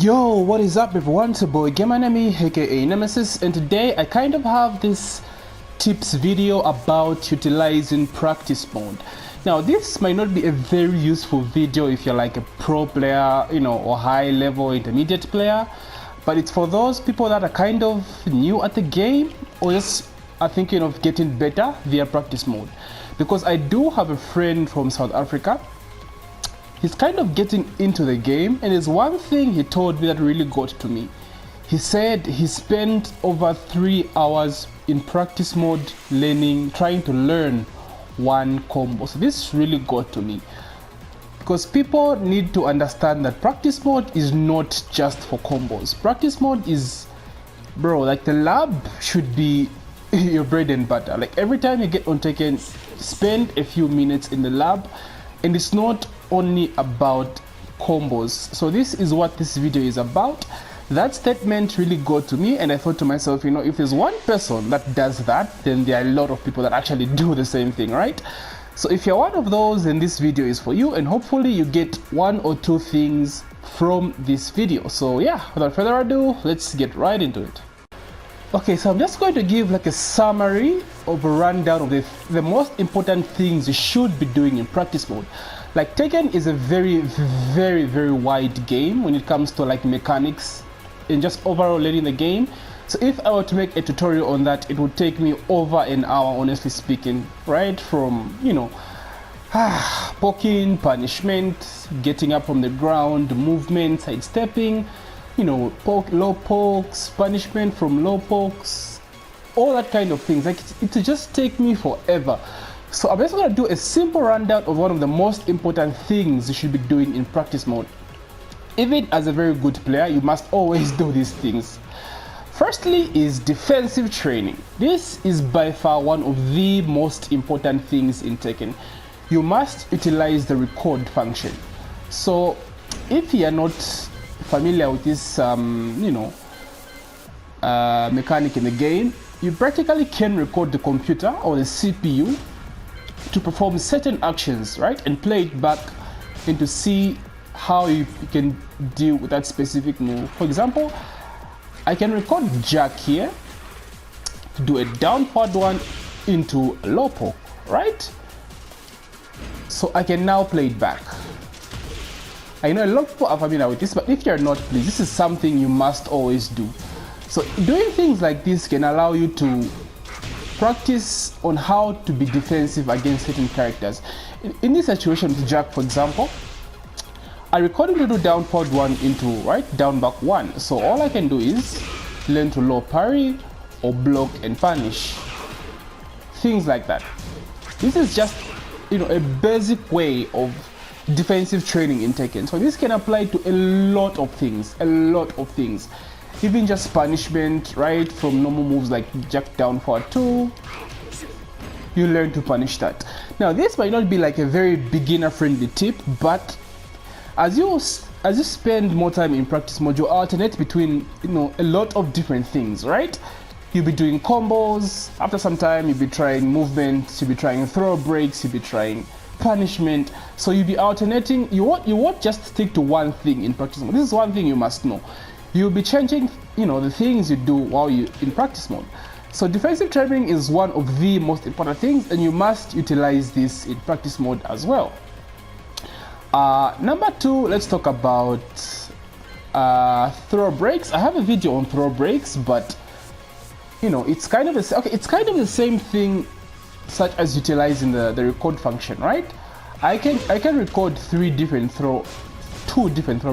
Yo, what is up everyone? It's your boy Gamanami aka Nemesis, and today I kind of have this tips video about utilizing practice mode. Now this might not be a very useful video if you're like a pro player, or high level intermediate player, but it's for those people that are kind of new at the game or just are thinking of getting better via practice mode. Because I do have a friend from South Africa. He's kind of getting into the game, and there's one thing he told me that really got to me. He said he spent over 3 hours in practice mode trying to learn one combo. So this really got to me, because people need to understand that practice mode is not just for combos. Practice mode is, like the lab should be your bread and butter. Like every time you get on Teken, spend a few minutes in the lab, and it's not only about combos. So this is what this video is about. That statement really got to me, and I thought to myself, if there's one person that does that, then there are a lot of people that actually do the same thing, right? So if you're one of those, then this video is for you, and hopefully you get 1 or 2 things from this video. So yeah, without further ado, let's get right into it. Okay, so I'm just going to give like a summary of a rundown of the most important things you should be doing in practice mode. Like Teken is a very wide game when it comes to like mechanics and just overall learning the game. So if I were to make a tutorial on that, it would take me over an hour, honestly speaking, right? From poking, punishment, getting up from the ground, movement, sidestepping, low pokes, punishment from low pokes, all that kind of things. Like it would just take me forever. So I'm just going to do a simple rundown of one of the most important things you should be doing in practice mode. Even as a very good player, you must always do these things. Firstly is defensive training. This is by far one of the most important things in Teken. You must utilize the record function. So if you are not familiar with this mechanic in the game, you practically can record the computer or the CPU to perform certain actions, right, and play it back and to see how you can deal with that specific move. For example, I can record Jack here to do a down forward one into a low poke, right? So I can now play it back. I know a lot of people are familiar with this, but if you're not, please, this is something you must always do. So doing things like this can allow you to practice on how to be defensive against certain characters. In this situation with Jack, for example, I recorded to do down forward one into down back one. So all I can do is learn to low parry or block and punish. Things like that. This is just a basic way of defensive training in Teken. So this can apply to a lot of things. Even just punishment, right? From normal moves like Jack down forward 2, you learn to punish that. Now this might not be like a very beginner friendly tip, but as you spend more time in practice mode, you alternate between a lot of different things, right? You'll be doing combos, after some time you'll be trying movement, you'll be trying throw breaks, you'll be trying punishment. So you'll be alternating. You won't just stick to one thing in practice mode. This is one thing you must know. You'll be changing, the things you do while you're in practice mode. So defensive training is one of the most important things, and you must utilize this in practice mode as well. Number 2, let's talk about throw breaks. I have a video on throw breaks, but it's kind of the same thing, such as utilizing the record function, right? I can record 2 different throw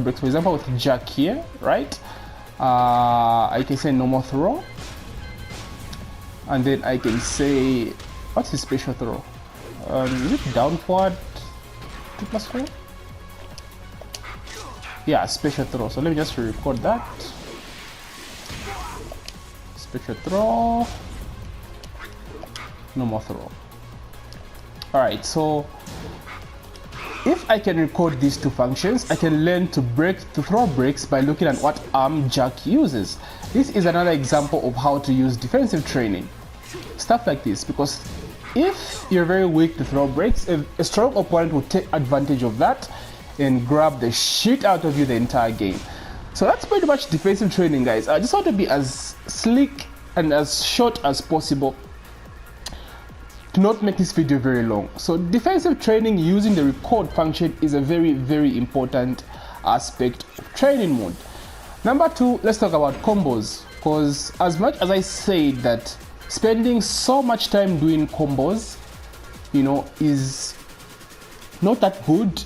breaks. For example, with Jack here, right? I can say normal throw, and then I can say, what's his special throw? Is it down forward 2+4? Yeah, special throw. So let me just record that. Special throw, normal throw. All right, so if I can record these 2 functions, I can learn to throw breaks by looking at what arm Jack uses. This is another example of how to use defensive training. Stuff like this, because if you're very weak to throw breaks, a strong opponent will take advantage of that and grab the shit out of you the entire game. So that's pretty much defensive training, guys. I just want to be as slick and as short as possible to not make this video very long. So defensive training using the record function is a very, very important aspect of training mode. Number 2, let's talk about combos, because as much as I say that spending so much time doing combos, you know, is not that good,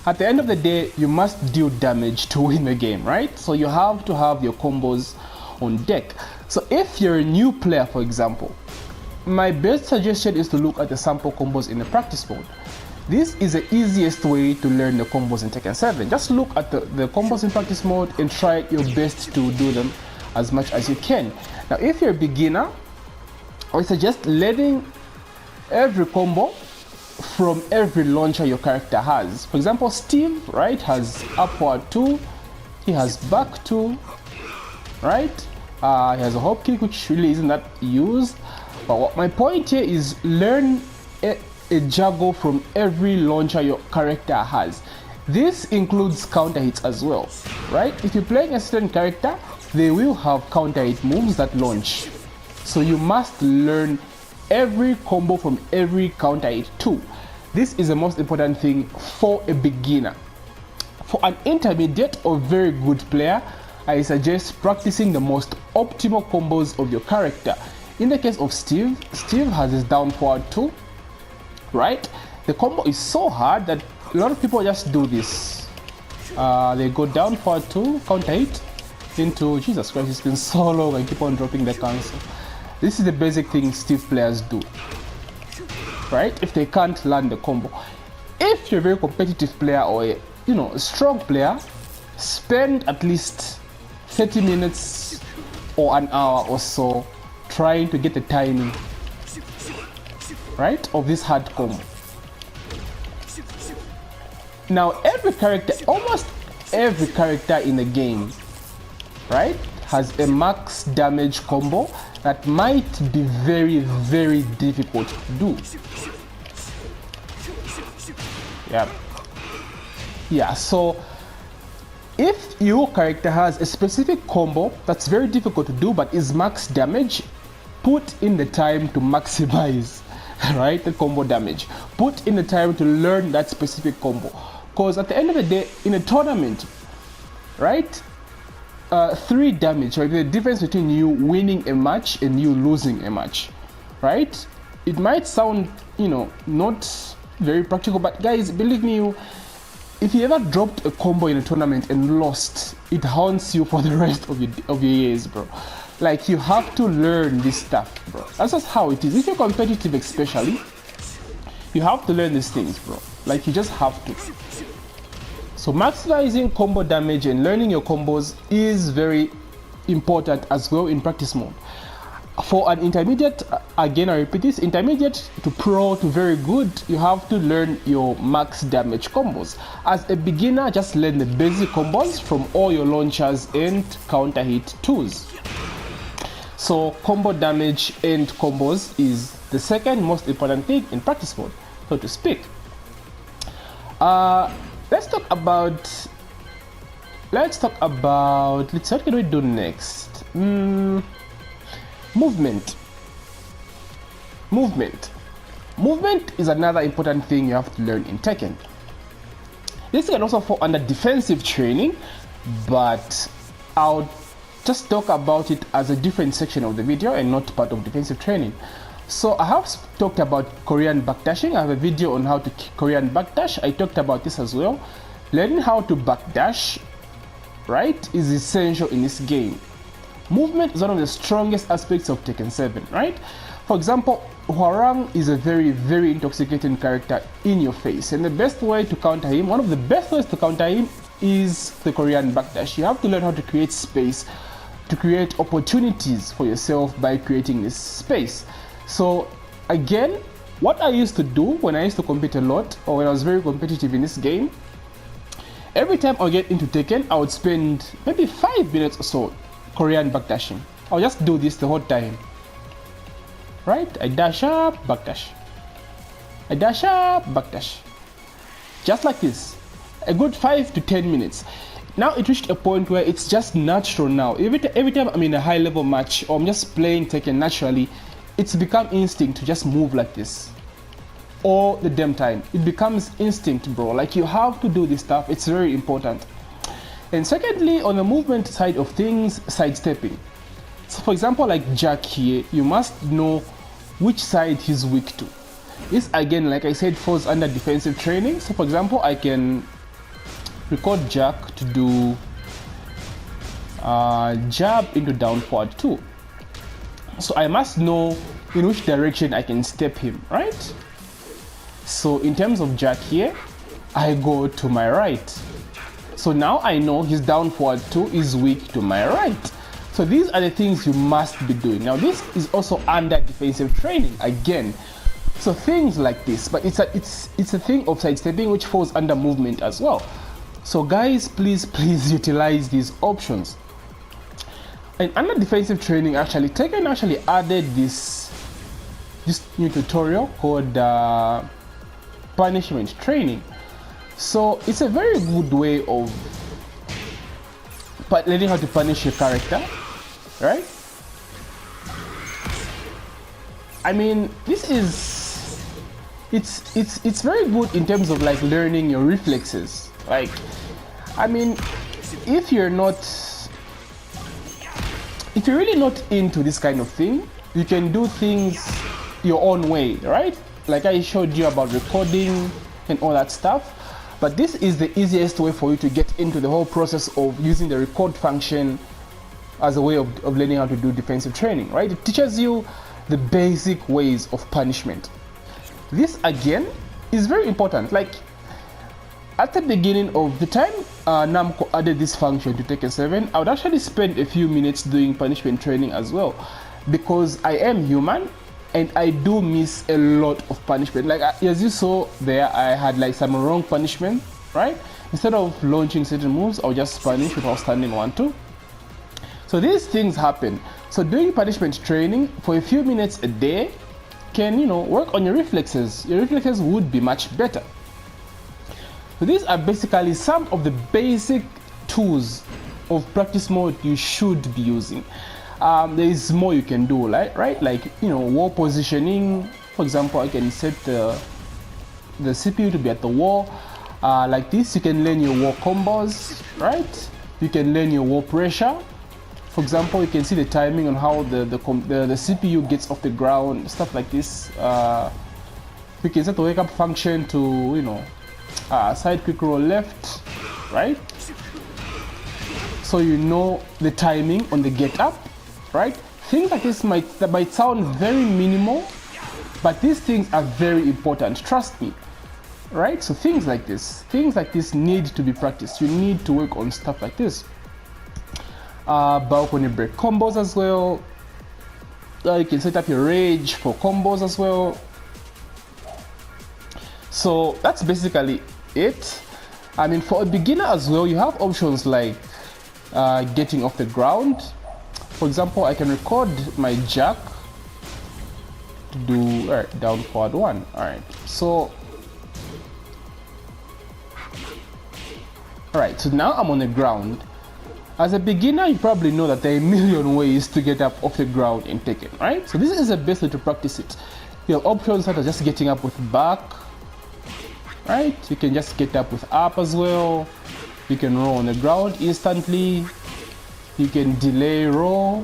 at the end of the day you must deal damage to win the game, right? So you have to have your combos on deck. So if you're a new player, for example, my best suggestion is to look at the sample combos in the practice mode. This is the easiest way to learn the combos in Tekken 7. Just look at the combos in practice mode and try your best to do them as much as you can. Now if you're a beginner, I suggest learning every combo from every launcher your character has. For example, Steve, right, has upward 2, he has back 2, right? He has a hop kick, which really isn't that used. But what my point here is, learn a juggle from every launcher your character has. This includes counter hits as well, right? If you're playing a certain character, they will have counter hit moves that launch. So you must learn every combo from every counter hit too. This is the most important thing for a beginner. For an intermediate or very good player, I suggest practicing the most optimal combos of your character. In the case of Steve, Steve has his down forward 2, right? The combo is so hard that a lot of people just do this. They go down forward 2, counter hit into, Jesus Christ, it's been so long and keep on dropping the cancel. This is the basic thing Steve players do, right? If they can't learn the combo. If you're a very competitive player or a strong player, spend at least 30 minutes or an hour or so trying to get the timing, right, of this hard combo. Now almost every character in the game, right, has a max damage combo that might be very, very difficult to do. Yeah, so if your character has a specific combo that's very difficult to do but is max damage, put in the time to maximize, right, the combo damage. Put in the time to learn that specific combo, because at the end of the day, in a tournament, right, 3 damage, right, the difference between you winning a match and you losing a match, right? It might sound, not very practical, but guys, believe me, if you ever dropped a combo in a tournament and lost, it haunts you for the rest of your years, bro. Like, you have to learn this stuff, bro. That's just how it is. If you're competitive especially, you have to learn these things, bro. Like, you just have to. So maximizing combo damage and learning your combos is very important as well in practice mode. For an intermediate, again I repeat this, intermediate to pro to very good, you have to learn your max damage combos. As a beginner, just learn the basic combos from all your launchers and counter hit tools. So combo damage and combos is the second most important thing in practice mode, so to speak. Let's talk about, what can we do next? Movement is another important thing you have to learn in Tekken. This can also fall under defensive training, but I'll just talk about it as a different section of the video and not part of defensive training. So I have talked about Korean backdashing. I have a video on how to Korean backdash. I talked about this as well. Learning how to backdash, right, is essential in this game. Movement is one of the strongest aspects of Tekken 7, right? For example, Hwarang is a very, very intoxicating character in your face, and the best way to counter him, one of the best ways to counter him, is the Korean backdash. You have to learn how to create space, to create opportunities for yourself by creating this space. So again, what I used to do when I used to compete a lot, or when I was very competitive in this game, every time I get into Tekken, I would spend maybe 5 minutes or so Korean backdashing. I'll just do this the whole time, right? I dash up, backdash. I dash up, backdash. Just like this. A good 5 to 10 minutes. now it reached a point where it's just natural now. Every time I'm in a high level match or I'm just playing Teken naturally, it's become instinct to just move like this all the damn time. It becomes instinct, bro. Like, you have to do this stuff. It's very important. And secondly, on the movement side of things, sidestepping. So for example, like Jack here, you must know which side he's weak to. This, again, like I said, falls under defensive training. So for example, I can record Jack to do jab into down forward 2. So I must know in which direction I can step him, right? So in terms of Jack here, I go to my right. So now I know his down forward 2 is weak to my right. So these are the things you must be doing. Now this is also under defensive training again. So things like this, but it's a thing of sidestepping which falls under movement as well. So guys, please utilize these options. And under defensive training, actually, Teken actually added this new tutorial called punishment training. So it's a very good way of learning how to punish your character, right? I mean, this is it's very good in terms of like learning your reflexes. Like, I mean, if you're really not into this kind of thing, you can do things your own way, right? Like I showed you about recording and all that stuff. But this is the easiest way for you to get into the whole process of using the record function as a way of learning how to do defensive training, right? It teaches you the basic ways of punishment. This, again, is very important. Like, at the beginning of the time Namco added this function to Teken 7, I would actually spend a few minutes doing punishment training as well, because I am human and I do miss a lot of punishment. Like, as you saw there, I had like some wrong punishment, right? Instead of launching certain moves, I'll just punish without standing 1-2. So these things happen. So doing punishment training for a few minutes a day can, you know, work on your reflexes. Your reflexes would be much better. So these are basically some of the basic tools of practice mode you should be using. There is more you can do, right? Like, you know, wall positioning. For example, I can set the CPU to be at the wall. Like this, you can learn your wall combos, right? You can learn your wall pressure. For example, you can see the timing on how the CPU gets off the ground, stuff like this. You can set the wake up function to, you know, side quick roll left, right? So you know the timing on the get up, right? Things like this might sound very minimal, but these things are very important, trust me, right? So things like this need to be practiced. You need to work on stuff like this. Balcony break combos as well. You can set up your rage for combos as well. So that's basically it. I mean, for a beginner as well, you have options like getting off the ground. For example, I can record my jack to do down forward 1. Alright, so so now I'm on the ground. As a beginner, you probably know that there are a million ways to get up off the ground in Teken, right? So this is the best way to practice it. You have options such as just getting up with back, right? You can just get up with up as well. You can roll on the ground instantly. You can delay roll,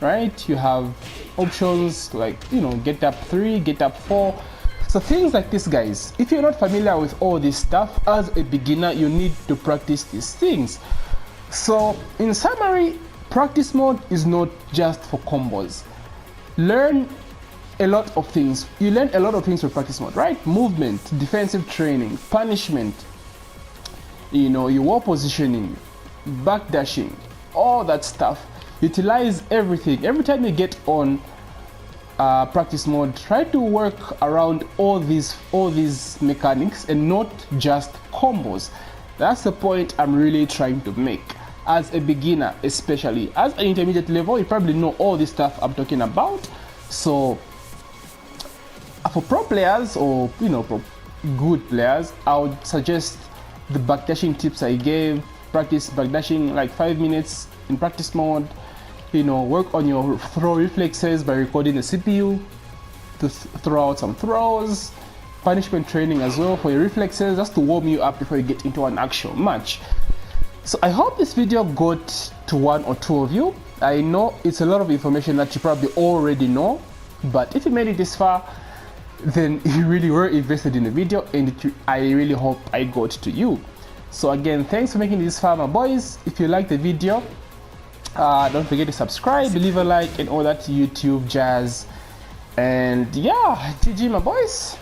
right? You have options like, you know, get up 3, get up 4. So things like this, guys. If you're not familiar with all this stuff, as a beginner, you need to practice these things. So in summary, practice mode is not just for combos. Learn a lot of things. You learn a lot of things for practice mode, right? Movement, defensive training, punishment, you know, your wall positioning, backdashing, all that stuff. Utilize everything. Every time you get on practice mode, try to work around all these mechanics and not just combos. That's the point I'm really trying to make. As a beginner, especially as an intermediate level, you probably know all this stuff I'm talking about. So for pro players, or, you know, for good players, I would suggest the backdashing tips I gave. Practice backdashing like 5 minutes in practice mode. Work on your throw reflexes by recording the CPU to throw out some throws. Punishment training as well for your reflexes, just to warm you up before you get into an actual match. So I hope this video got to one or two of you. I know it's a lot of information that you probably already know, but if you made it this far, then you really were invested in the video, and I really hope I got to you. So again, thanks for making it this far, my boys. If you like the video, don't forget to subscribe, leave a like, and all that YouTube jazz. And yeah, GG, my boys.